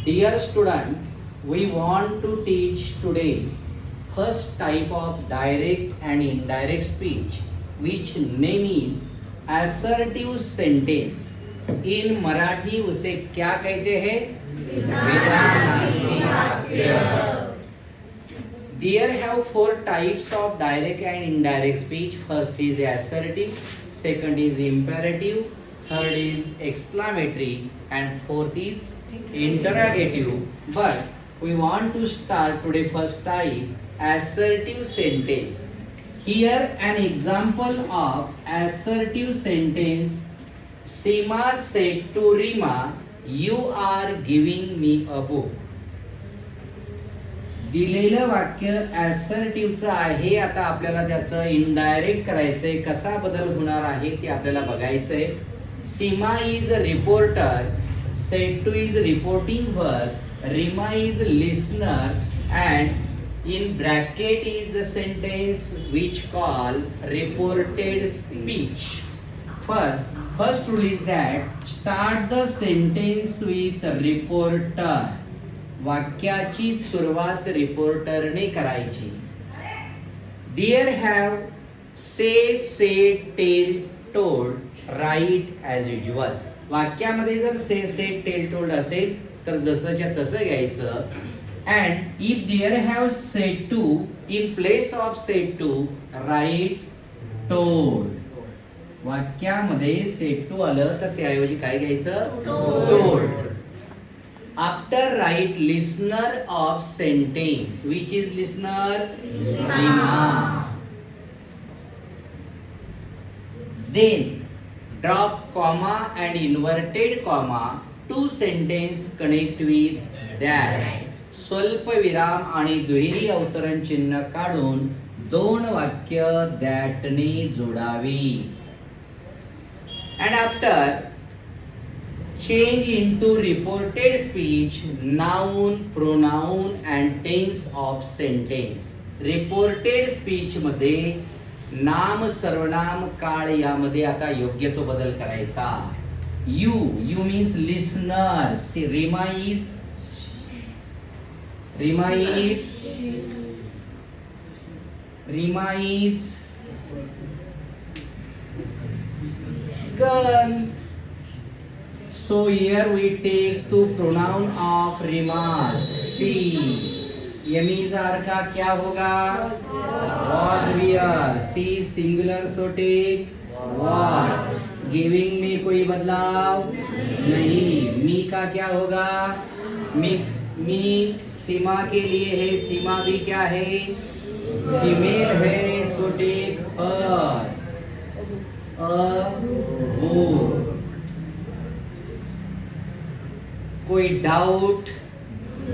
Dear student, we want to teach today first type of direct and indirect speech, which name is assertive sentence. In Marathi उसे क्या कहते हैं? विधानार्थी वाक्य. There have four types of direct and indirect speech. First is assertive, second is imperative, third is exclamatory, and fourth is interrogative. But we want to start today first type, assertive sentence. Here an example of assertive sentence. Seema said to Rima, "You are giving me a book." दिलेलं वाक्य असर्टिव्हचं आहे. आता आपल्याला त्याचं indirect करायचंय. कसा बदल होणार आहे ते आपल्याला बघायचंय. Seema is reporter, said to is reporting verb, Reema is listener, and in bracket is the sentence which call reported speech. First rule is that start the sentence with reporter. वाक्याची सुरुवात रिपोर्टरने करायची. There have say, said, tell, told, write as usual. वाक्यामध्ये जर say, said, tell, told असेल तर जसंच्या तसं घ्यायचं. And if there have said to, in place of said to, write told. वाक्यामध्ये सेट टू आलं तर त्याऐवजी काय घ्यायचं? Told. After write listener of sentence. Which is listener? Reema. Then drop comma and inverted comma to sentence connect with that. स्वल्प विराम आणि दुहेरी अवतरण चिन्ह काढून दोन वाक्य दॅटने जोडावी. And after change into reported speech, noun, pronoun and tense of sentence. Reported speech मध्ये नाम, सर्वनाम, काळ यामध्ये आता योग्य तो बदल करायचा. You means listener. See, Rima is girl. So here we take two pronoun of Rimas. See, यमीजार का क्या होगा? Was were. See singular so take was. Giving में कोई बदलाव नहीं. मी का क्या होगा? मी सीमा के लिए है. सीमा भी क्या है? फीमेल है. So take her. कोई डाउट?